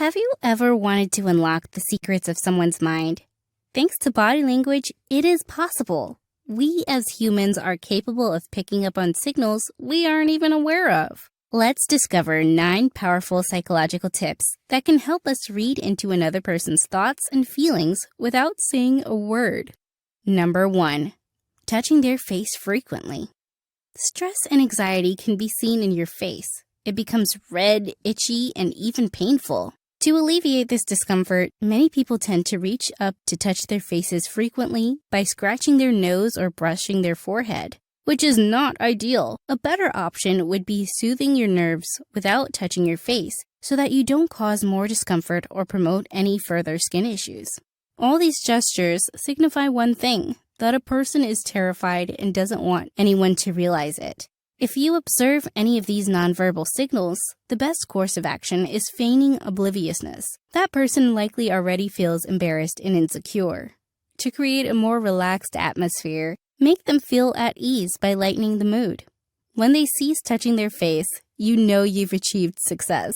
Have you ever wanted to unlock the secrets of someone's mind? Thanks to body language, it is possible. We as humans are capable of picking up on signals we aren't even aware of. Let's discover 9 powerful psychological tips that can help us read into another person's thoughts and feelings without saying a word. Number 1. Touching their face frequently. Stress and anxiety can be seen in your face. It becomes red, itchy, and even painful. To alleviate this discomfort, many people tend to reach up to touch their faces frequently by scratching their nose or brushing their forehead, which is not ideal. A better option would be soothing your nerves without touching your face so that you don't cause more discomfort or promote any further skin issues. All these gestures signify one thing, that a person is terrified and doesn't want anyone to realize it. If you observe any of these nonverbal signals, the best course of action is feigning obliviousness. That person likely already feels embarrassed and insecure. To create a more relaxed atmosphere, make them feel at ease by lightening the mood. When they cease touching their face, you know you've achieved success.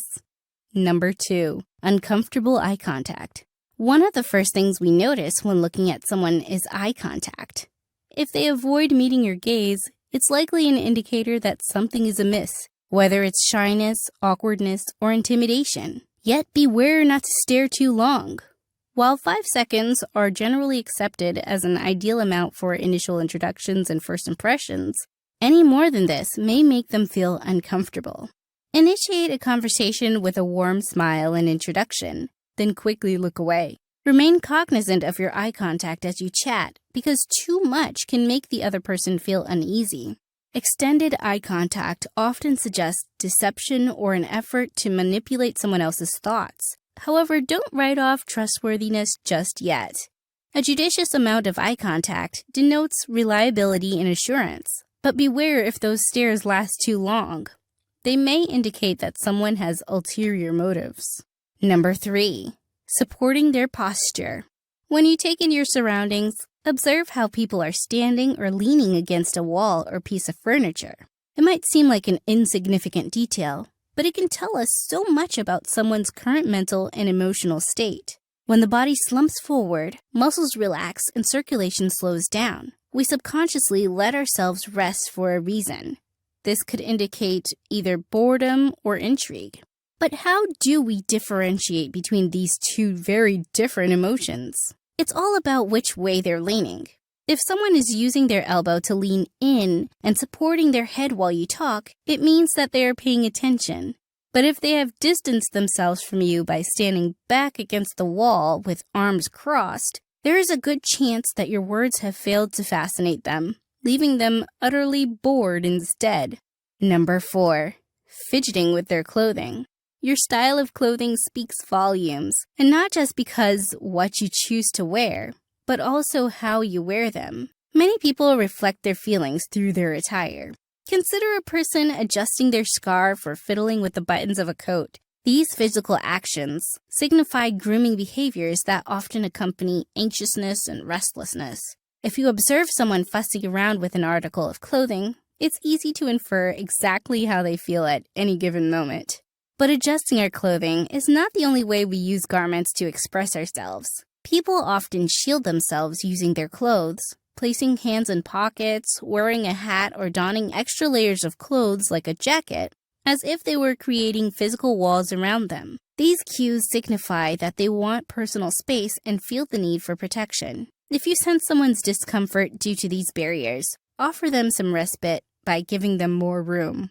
Number 2. Uncomfortable eye contact. One of the first things we notice when looking at someone is eye contact. If they avoid meeting your gaze, it's likely an indicator that something is amiss, whether it's shyness, awkwardness, or intimidation. Yet beware not to stare too long. While 5 seconds are generally accepted as an ideal amount for initial introductions and first impressions, any more than this may make them feel uncomfortable. Initiate a conversation with a warm smile and introduction, then quickly look away. Remain cognizant of your eye contact as you chat, because too much can make the other person feel uneasy. Extended eye contact often suggests deception or an effort to manipulate someone else's thoughts. However, don't write off trustworthiness just yet. A judicious amount of eye contact denotes reliability and assurance, but beware if those stares last too long. They may indicate that someone has ulterior motives. Number 3. Supporting their posture. When you take in your surroundings, observe how people are standing or leaning against a wall or piece of furniture. It might seem like an insignificant detail, but it can tell us so much about someone's current mental and emotional state. When the body slumps forward, muscles relax and circulation slows down. We subconsciously let ourselves rest for a reason. This could indicate either boredom or intrigue. But how do we differentiate between these two very different emotions? It's all about which way they're leaning. If someone is using their elbow to lean in and supporting their head while you talk, it means that they are paying attention. But if they have distanced themselves from you by standing back against the wall with arms crossed, there is a good chance that your words have failed to fascinate them, leaving them utterly bored instead. Number 4. Fidgeting with their clothing. Your style of clothing speaks volumes, and not just because what you choose to wear, but also how you wear them. Many people reflect their feelings through their attire. Consider a person adjusting their scarf or fiddling with the buttons of a coat. These physical actions signify grooming behaviors that often accompany anxiousness and restlessness. If you observe someone fussing around with an article of clothing, it's easy to infer exactly how they feel at any given moment. But adjusting our clothing is not the only way we use garments to express ourselves. People often shield themselves using their clothes, placing hands in pockets, wearing a hat, or donning extra layers of clothes like a jacket, as if they were creating physical walls around them. These cues signify that they want personal space and feel the need for protection. If you sense someone's discomfort due to these barriers, offer them some respite by giving them more room.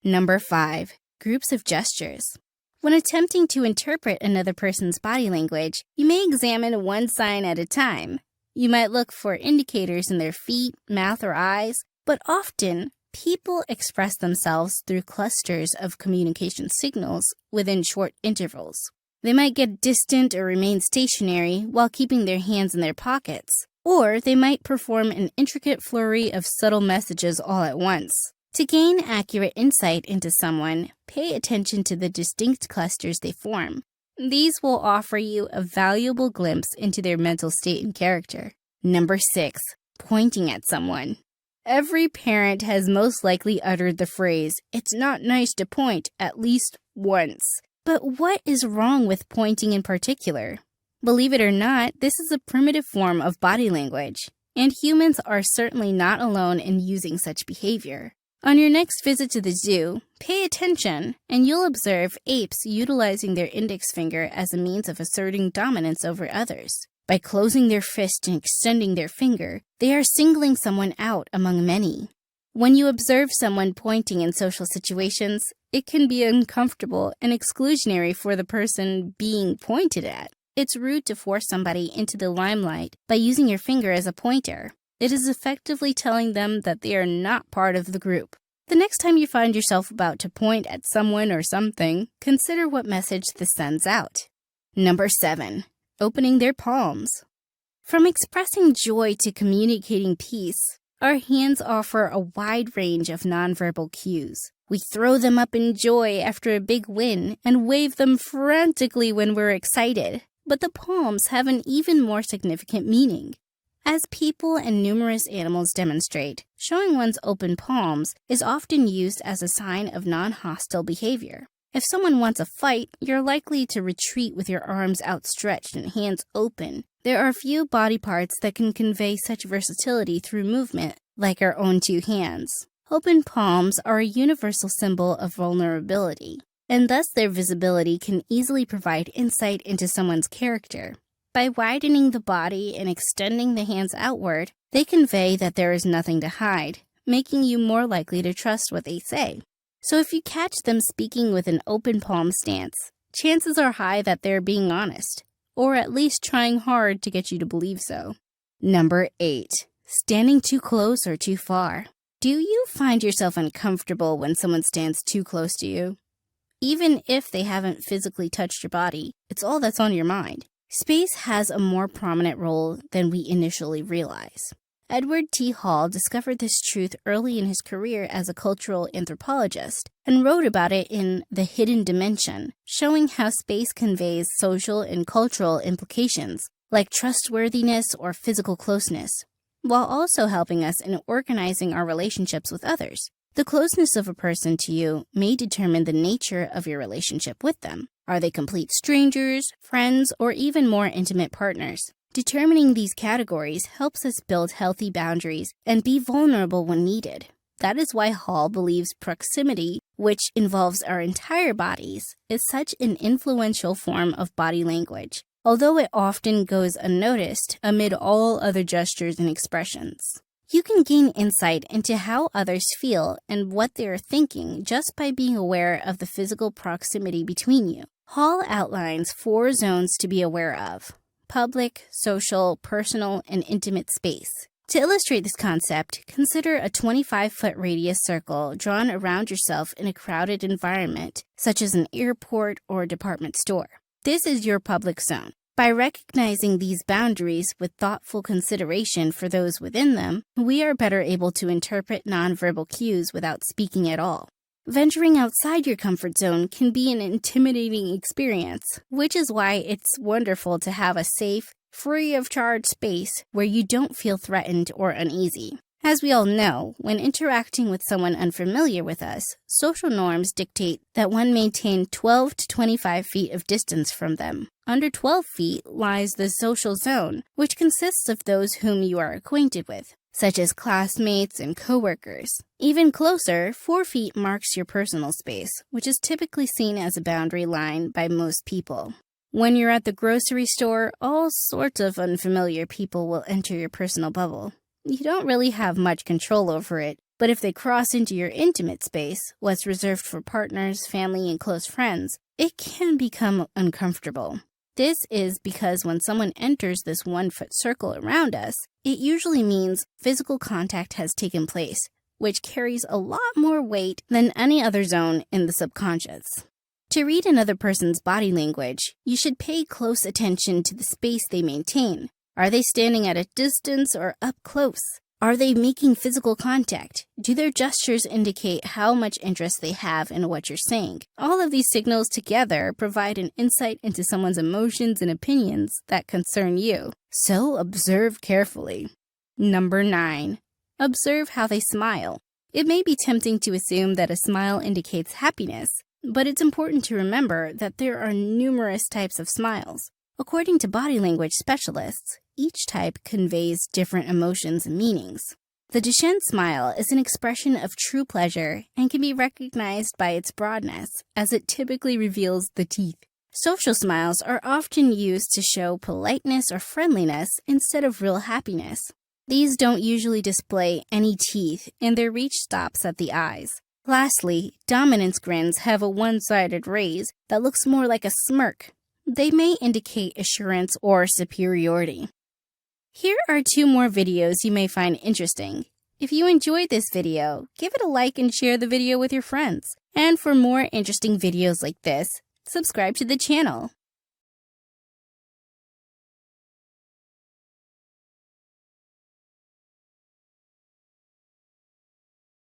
Number 5. Groups of gestures. When attempting to interpret another person's body language, you may examine one sign at a time. You might look for indicators in their feet, mouth, or eyes, but often people express themselves through clusters of communication signals within short intervals. They might get distant or remain stationary while keeping their hands in their pockets, or they might perform an intricate flurry of subtle messages all at once. To gain accurate insight into someone, pay attention to the distinct clusters they form. These will offer you a valuable glimpse into their mental state and character. Number 6. Pointing at someone. Every parent has most likely uttered the phrase, "It's not nice to point," at least once. But what is wrong with pointing in particular? Believe it or not, this is a primitive form of body language, and humans are certainly not alone in using such behavior. On your next visit to the zoo, pay attention, and you'll observe apes utilizing their index finger as a means of asserting dominance over others. By closing their fist and extending their finger, they are singling someone out among many. When you observe someone pointing in social situations, it can be uncomfortable and exclusionary for the person being pointed at. It's rude to force somebody into the limelight by using your finger as a pointer. It is effectively telling them that they are not part of the group. The next time you find yourself about to point at someone or something, consider what message this sends out. Number 7. Opening their palms. From expressing joy to communicating peace, our hands offer a wide range of nonverbal cues. We throw them up in joy after a big win and wave them frantically when we're excited. But the palms have an even more significant meaning. As people and numerous animals demonstrate, showing one's open palms is often used as a sign of non-hostile behavior. If someone wants a fight, you're likely to retreat with your arms outstretched and hands open. There are few body parts that can convey such versatility through movement, like our own two hands. Open palms are a universal symbol of vulnerability, and thus their visibility can easily provide insight into someone's character. By widening the body and extending the hands outward, they convey that there is nothing to hide, making you more likely to trust what they say. So if you catch them speaking with an open palm stance, chances are high that they're being honest, or at least trying hard to get you to believe so. Number 8. Standing too close or too far. Do you find yourself uncomfortable when someone stands too close to you? Even if they haven't physically touched your body, it's all that's on your mind. Space has a more prominent role than we initially realize. Edward T. Hall discovered this truth early in his career as a cultural anthropologist and wrote about it in The Hidden Dimension, showing how space conveys social and cultural implications, like trustworthiness or physical closeness, while also helping us in organizing our relationships with others. The closeness of a person to you may determine the nature of your relationship with them. Are they complete strangers, friends, or even more intimate partners? Determining these categories helps us build healthy boundaries and be vulnerable when needed. That is why Hall believes proximity, which involves our entire bodies, is such an influential form of body language, although it often goes unnoticed amid all other gestures and expressions. You can gain insight into how others feel and what they are thinking just by being aware of the physical proximity between you. Hall outlines 4 zones to be aware of: public, social, personal, and intimate space. To illustrate this concept, consider a 25-foot radius circle drawn around yourself in a crowded environment, such as an airport or a department store. This is your public zone. By recognizing these boundaries with thoughtful consideration for those within them, we are better able to interpret nonverbal cues without speaking at all. Venturing outside your comfort zone can be an intimidating experience, which is why it's wonderful to have a safe, free of charge space where you don't feel threatened or uneasy. As we all know, when interacting with someone unfamiliar with us, social norms dictate that one maintain 12 to 25 feet of distance from them. Under 12 feet lies the social zone, which consists of those whom you are acquainted with, such as classmates and coworkers. Even closer, 4 feet marks your personal space, which is typically seen as a boundary line by most people. When you're at the grocery store, all sorts of unfamiliar people will enter your personal bubble. You don't really have much control over it, but if they cross into your intimate space, what's reserved for partners, family, and close friends, it can become uncomfortable. This is because when someone enters this 1-foot circle around us, it usually means physical contact has taken place, which carries a lot more weight than any other zone in the subconscious. To read another person's body language, you should pay close attention to the space they maintain. Are they standing at a distance or up close? Are they making physical contact? Do their gestures indicate how much interest they have in what you're saying? All of these signals together provide an insight into someone's emotions and opinions that concern you. So observe carefully. Number 9. Observe how they smile. It may be tempting to assume that a smile indicates happiness. But it's important to remember that there are numerous types of smiles. According to body language specialists, each type conveys different emotions and meanings. The Duchenne smile is an expression of true pleasure and can be recognized by its broadness, as it typically reveals the teeth. Social smiles are often used to show politeness or friendliness instead of real happiness. These don't usually display any teeth, and their reach stops at the eyes. Lastly, dominance grins have a one-sided raise that looks more like a smirk. They may indicate assurance or superiority. Here are 2 more videos you may find interesting. If you enjoyed this video, give it a like and share the video with your friends. And for more interesting videos like this, subscribe to the channel.